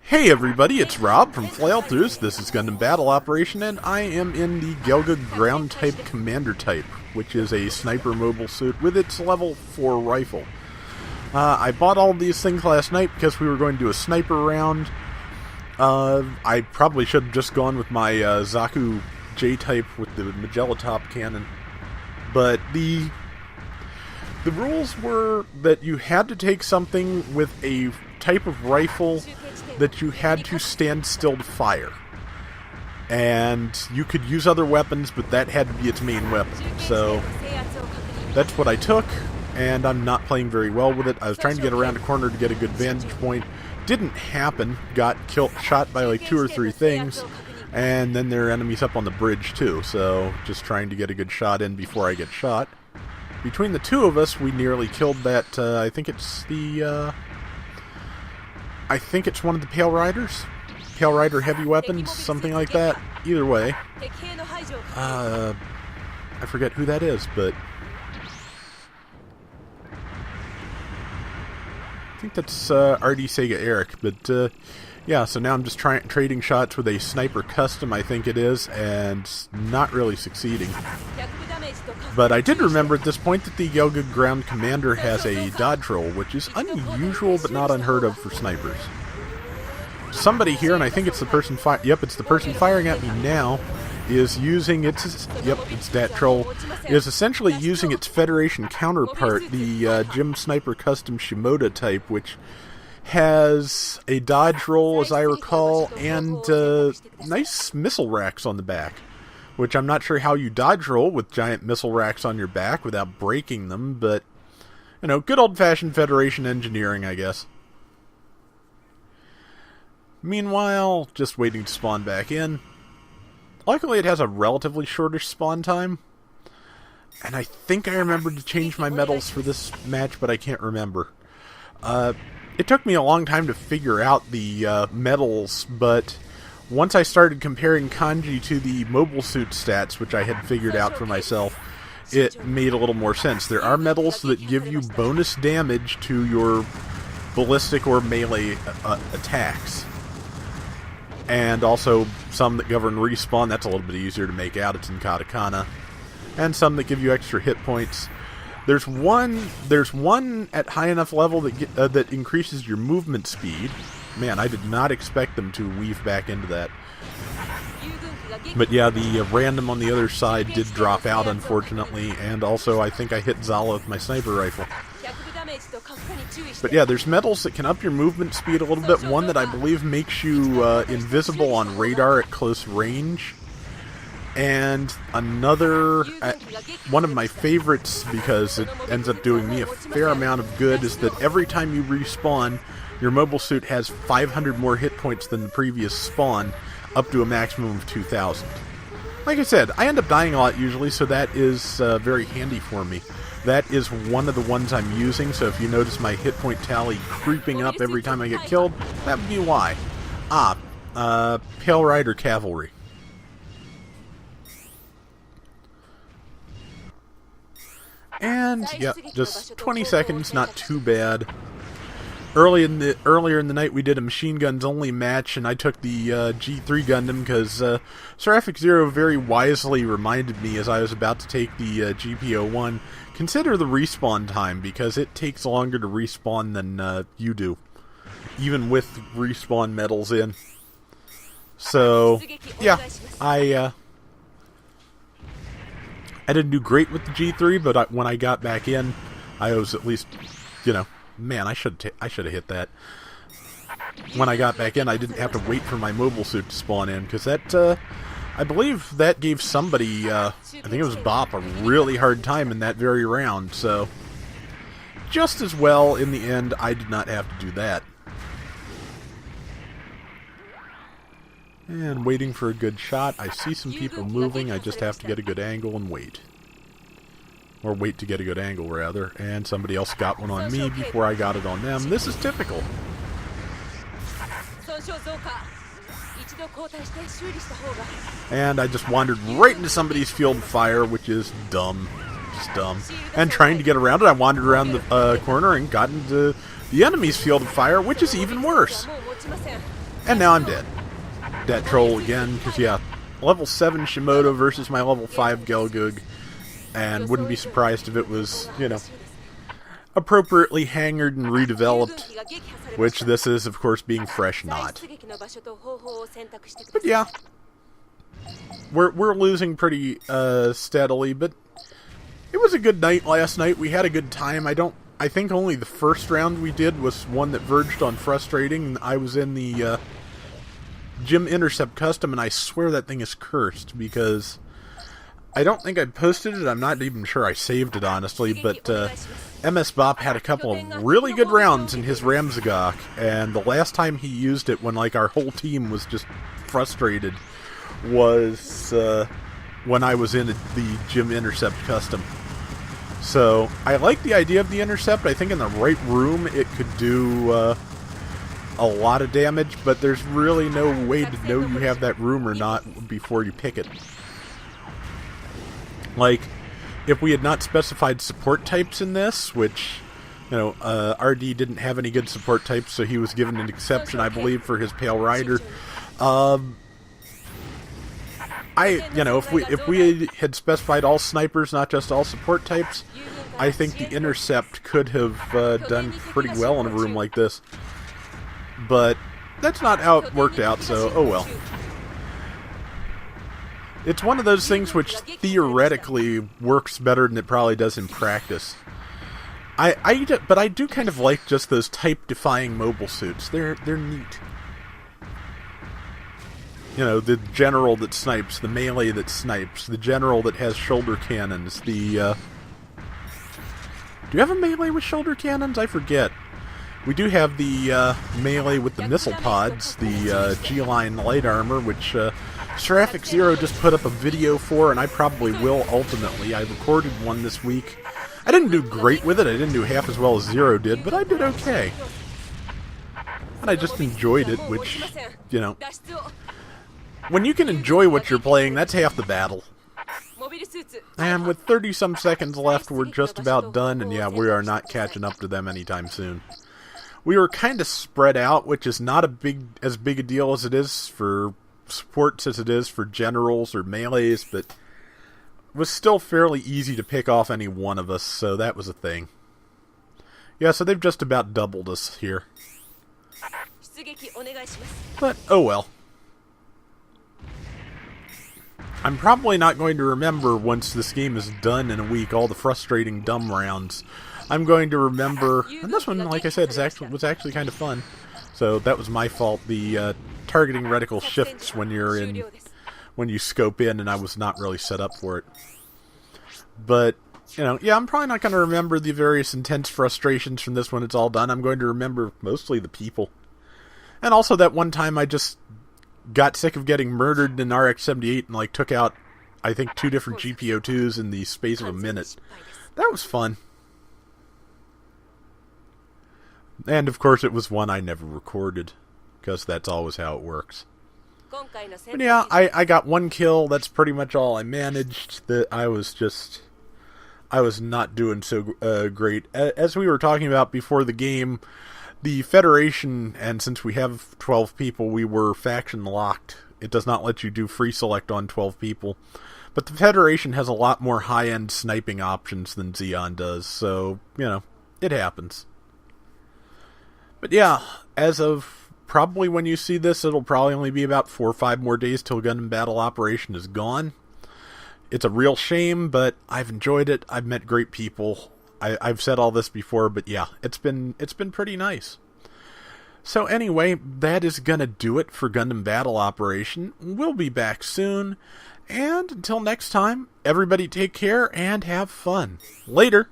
Hey everybody, it's Rob from Flailthroughs. This is Gundam Battle Operation, and I am in the Gelgoog Ground Type Commander Type, which is a sniper mobile suit with its level 4 rifle. I bought all these things last night because we were going to do a sniper round. I probably should have just gone with my Zaku J-Type with the Magella top cannon, but the rules were that you had to take something with a type of rifle that you had to stand still to fire. And you could use other weapons, but that had to be its main weapon. So that's what I took, and I'm not playing very well with it. I was trying to get around a corner to get a good vantage point. Didn't happen. Got shot by like 2 or 3 things, and then there are enemies up on the bridge too. So just trying to get a good shot in before I get shot. Between the two of us, we nearly killed that, I think it's the, I think it's one of the Pale Riders? Pale Rider heavy weapons, something like that. Either way. I forget who that is, but I think that's RD Sega Eric, but yeah, so now I'm just trading shots with a Sniper Custom, I think it is, and not really succeeding. But I did remember at this point that the Gelgoog Ground Commander has a dodge roll, which is unusual but not unheard of for snipers. Somebody here, and I think it's the person it's the person firing at me now, is using its, it's that troll, is essentially using its Federation counterpart, the Jim Sniper Custom Shimoda type, which has a dodge roll, as I recall, and nice missile racks on the back. Which I'm not sure how you dodge roll with giant missile racks on your back without breaking them, but, you know, good old-fashioned Federation engineering, I guess. Meanwhile, just waiting to spawn back in. Luckily, it has a relatively shortish spawn time. And I think I remembered to change my medals for this match, but I can't remember. It took me a long time to figure out the medals, but once I started comparing kanji to the mobile suit stats, which I had figured out for myself, it made a little more sense. There are medals that give you bonus damage to your ballistic or melee attacks. And also some that govern respawn. That's a little bit easier to make out. It's in katakana. And some that give you extra hit points. There's one at high enough level that increases your movement speed. Man, I did not expect them to weave back into that. But yeah, the random on the other side did drop out, unfortunately, and also I think I hit Zala with my sniper rifle. But yeah, there's medals that can up your movement speed a little bit. One that I believe makes you invisible on radar at close range. And another, one of my favorites, because it ends up doing me a fair amount of good, is that every time you respawn, your mobile suit has 500 more hit points than the previous spawn, up to a maximum of 2,000. Like I said, I end up dying a lot usually, so that is very handy for me. That is one of the ones I'm using, so if you notice my hit point tally creeping up every time I get killed, that would be why. Pale Rider Cavalry. And, yeah, just 20 seconds, not too bad. Earlier in the night, we did a machine guns only match, and I took the G3 Gundam because Seraphic Zero very wisely reminded me as I was about to take the GP01, consider the respawn time, because it takes longer to respawn than you do, even with respawn medals in. So, yeah, I didn't do great with the G3, but when I got back in, I was at least, you know, man, I should have hit that. When I got back in, I didn't have to wait for my mobile suit to spawn in, because that, I believe that gave somebody, I think it was Bop, a really hard time in that very round, so just as well, in the end, I did not have to do that. And waiting for a good shot. I see some people moving, I just have to get a good angle and wait. Or wait to get a good angle, rather. And somebody else got one on me before I got it on them. This is typical. And I just wandered right into somebody's field of fire, which is dumb. Just dumb. And trying to get around it, I wandered around the corner and got into the enemy's field of fire, which is even worse. And now I'm dead. That troll again, because yeah, level 7 Shimoto versus my level 5 Gelgoog, and wouldn't be surprised if it was, you know, appropriately hangered and redeveloped, which this is, of course, being fresh not. But yeah, we're losing pretty steadily, but it was a good night last night. We had a good time. I think only the first round we did was one that verged on frustrating. I was in the Gym Intercept Custom, and I swear that thing is cursed, because I don't think I posted it. I'm not even sure I saved it, honestly, but MS-Bop had a couple of really good rounds in his Ramzagok, and the last time he used it when, like, our whole team was just frustrated was when I was in the Gym Intercept Custom. So, I like the idea of the Intercept. I think in the right room it could do a lot of damage, but there's really no way to know you have that room or not before you pick it. Like, if we had not specified support types in this, which, you know, RD didn't have any good support types, so he was given an exception, I believe, for his Pale Rider. You know, if we had specified all snipers, not just all support types, I think the Intercept could have done pretty well in a room like this. But that's not how it worked out, so oh well. It's one of those things which theoretically works better than it probably does in practice. But I do kind of like just those type-defying mobile suits. They're neat. You know, the general that snipes, the melee that snipes, the general that has shoulder cannons, the, do you have a melee with shoulder cannons? I forget. We do have the melee with the missile pods, the G-Line light armor, which Seraphic Zero just put up a video for, and I probably will ultimately. I recorded one this week. I didn't do great with it. I didn't do half as well as Zero did, but I did okay. And I just enjoyed it, which, you know, when you can enjoy what you're playing, that's half the battle. And with 30-some seconds left, we're just about done, and yeah, we are not catching up to them anytime soon. We were kind of spread out, which is not as big a deal as it is for supports as it is for generals or melees, but it was still fairly easy to pick off any one of us, so that was a thing. Yeah, so they've just about doubled us here. But, oh well. I'm probably not going to remember, once this game is done in a week, all the frustrating dumb rounds. I'm going to remember, and this one, like I said, was actually kind of fun. So that was my fault. The targeting reticle shifts when you scope in, and I was not really set up for it. But, you know, yeah, I'm probably not going to remember the various intense frustrations from this when it's all done. I'm going to remember mostly the people. And also that one time I just got sick of getting murdered in RX-78 and, like, took out, I think, 2 different GPO2s in the space of a minute. That was fun. And, of course, it was one I never recorded, because that's always how it works. But yeah, I got 1 kill. That's pretty much all I managed. I was not doing so great. As we were talking about before the game, the Federation, and since we have 12 people, we were faction locked. It does not let you do free select on 12 people. But the Federation has a lot more high-end sniping options than Xeon does, so, you know, it happens. But yeah, as of probably when you see this, it'll probably only be about 4 or 5 more days till Gundam Battle Operation is gone. It's a real shame, but I've enjoyed it. I've met great people. I've said all this before, but yeah, it's been pretty nice. So anyway, that is gonna do it for Gundam Battle Operation. We'll be back soon, and until next time, everybody take care and have fun. Later!